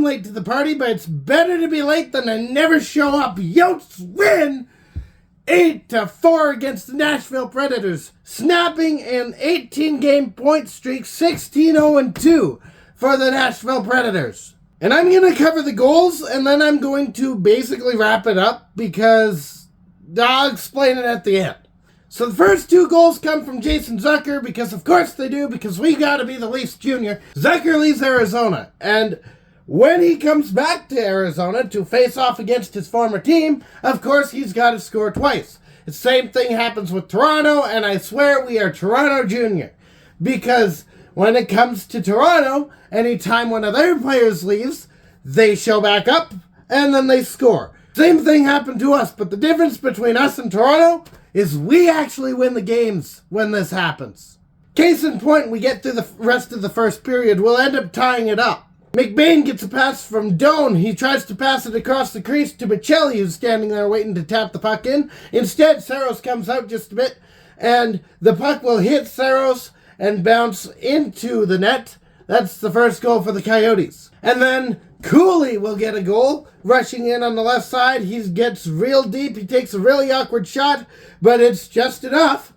I'm late to the party, but it's better to be late than to never show up. Yotes win 8-4 against the Nashville Predators, snapping an 18-game point streak, 16-0-2 for the Nashville Predators. And I'm going to cover the goals, and then I'm going to basically wrap it up because I'll explain it at the end. So the first two goals come from Jason Zucker, because of course they do, because we got to be the Leafs Junior. Zucker leaves Arizona, and when he comes back to Arizona to face off against his former team, of course he's got to score twice. The same thing happens with Toronto, and I swear we are Toronto Junior. Because when it comes to Toronto, anytime one of their players leaves, they show back up, and then they score. Same thing happened to us, but the difference between us and Toronto is we actually win the games when this happens. Case in point, we get through the rest of the first period, we'll end up tying it up. McBain gets a pass from Doan. He tries to pass it across the crease to Michelli, who's standing there waiting to tap the puck in. Instead, Saros comes out just a bit, and the puck will hit Saros and bounce into the net. That's the first goal for the Coyotes. And then Cooley will get a goal, rushing in on the left side. He gets real deep. He takes a really awkward shot, but it's just enough.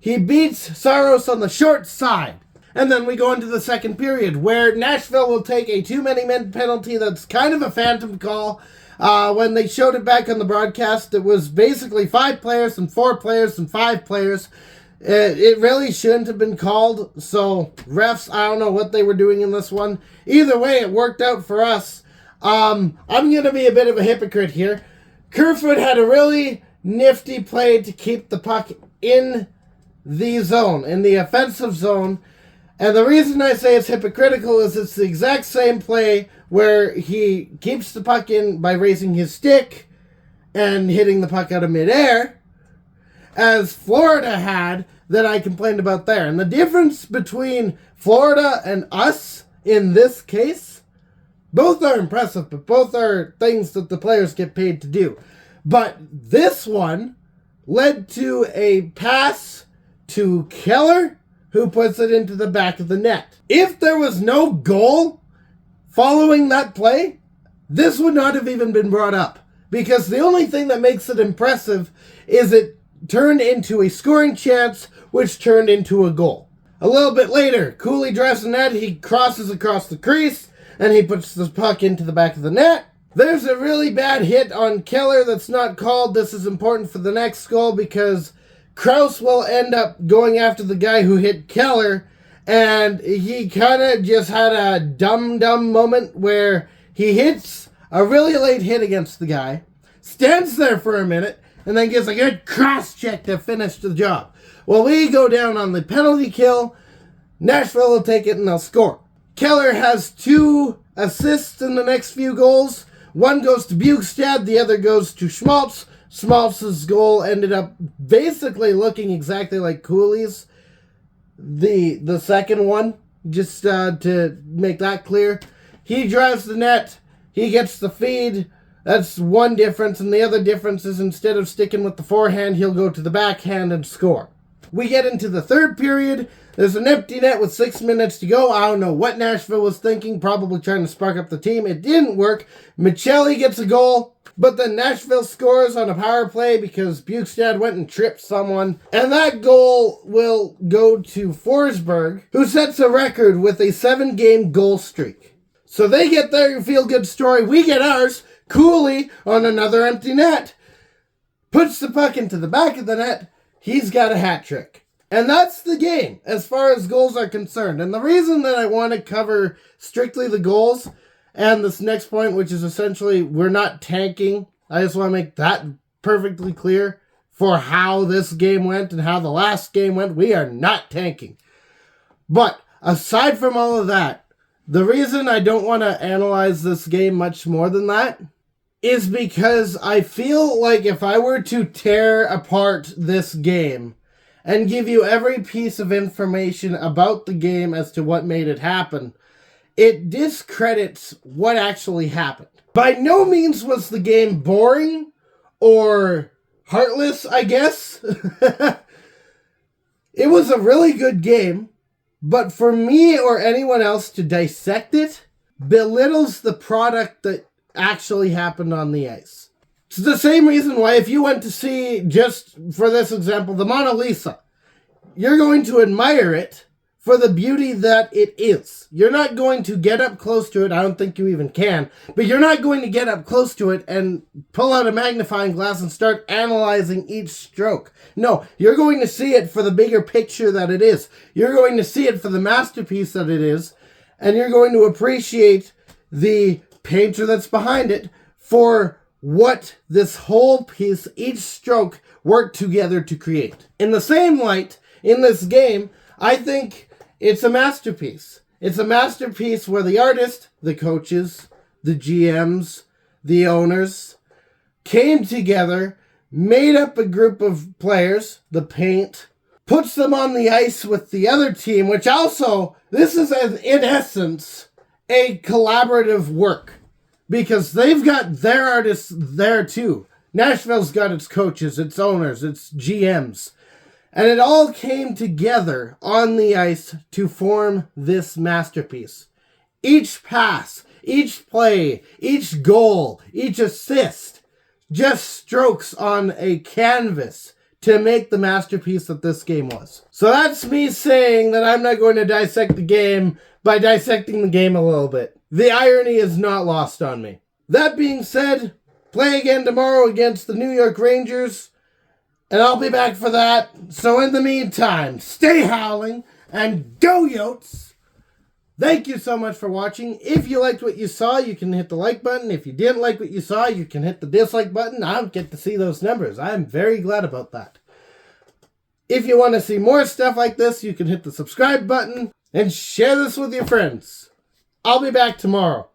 He beats Saros on the short side. And then we go into the second period, where Nashville will take a too-many-men penalty that's kind of a phantom call. When they showed it back on the broadcast, it was basically 5 players and 4 players and 5 players. It really shouldn't have been called, so refs, I don't know what they were doing in this one. Either way, it worked out for us. I'm going to be a bit of a hypocrite here. Kerfoot had a really nifty play to keep the puck in the zone, in the offensive zone. And the reason I say it's hypocritical is it's the exact same play where he keeps the puck in by raising his stick and hitting the puck out of midair, as Florida had, that I complained about there. And the difference between Florida and us in this case, both are impressive, but both are things that the players get paid to do. But this one led to a pass to Keller, who puts it into the back of the net. If there was no goal following that play, this would not have even been brought up. Because the only thing that makes it impressive is it turned into a scoring chance, which turned into a goal. A little bit later, Cooley drives the net, he crosses across the crease, and he puts the puck into the back of the net. There's a really bad hit on Keller that's not called. This is important for the next goal because Krause will end up going after the guy who hit Keller, and he kind of just had a dumb moment where he hits a really late hit against the guy, stands there for a minute, and then gets a good cross-check to finish the job. Well, we go down on the penalty kill. Nashville will take it and they'll score. Keller has 2 assists in the next few goals. One goes to Bukestad, the other goes to Schmaltz. Schmaltz's goal ended up basically looking exactly like Cooley's. The second one, just to make that clear. He drives the net. He gets the feed. That's one difference. And the other difference is instead of sticking with the forehand, he'll go to the backhand and score. We get into the third period. There's an empty net with 6 minutes to go. I don't know what Nashville was thinking. Probably trying to spark up the team. It didn't work. Michelli gets a goal. But then Nashville scores on a power play because Bukestad went and tripped someone. And that goal will go to Forsberg, who sets a record with a 7-game goal streak. So they get their feel-good story. We get ours. Cooley, on another empty net, puts the puck into the back of the net. He's got a hat trick. And that's the game as far as goals are concerned. And the reason that I want to cover strictly the goals and this next point, which is essentially we're not tanking. I just want to make that perfectly clear for how this game went and how the last game went. We are not tanking. But aside from all of that, the reason I don't want to analyze this game much more than that is because I feel like if I were to tear apart this game and give you every piece of information about the game as to what made it happen, it discredits what actually happened. By no means was the game boring or heartless, I guess. It was a really good game, but for me or anyone else to dissect it belittles the product that actually happened on the ice. It's the same reason why if you went to see, just for this example, the Mona Lisa, you're going to admire it for the beauty that it is. You're not going to get up close to it. I don't think you even can. But you're not going to get up close to it and pull out a magnifying glass and start analyzing each stroke. No, you're going to see it for the bigger picture that it is. You're going to see it for the masterpiece that it is. And you're going to appreciate the painter that's behind it for what this whole piece, each stroke, worked together to create. In the same light, in this game, I think it's a masterpiece. It's a masterpiece where the artist, the coaches, the GMs, the owners, came together, made up a group of players, the paint, puts them on the ice with the other team, which also, this is in essence a collaborative work. Because they've got their artists there too. Nashville's got its coaches, its owners, its GMs. And it all came together on the ice to form this masterpiece. Each pass, each play, each goal, each assist, just strokes on a canvas to make the masterpiece that this game was. So that's me saying that I'm not going to dissect the game by dissecting the game a little bit. The irony is not lost on me. That being said, play again tomorrow against the New York Rangers, and I'll be back for that. So in the meantime, stay howling and go Yotes! Thank you so much for watching. If you liked what you saw, you can hit the like button. If you didn't like what you saw, you can hit the dislike button. I don't get to see those numbers. I'm very glad about that. If you want to see more stuff like this, you can hit the subscribe button and share this with your friends. I'll be back tomorrow.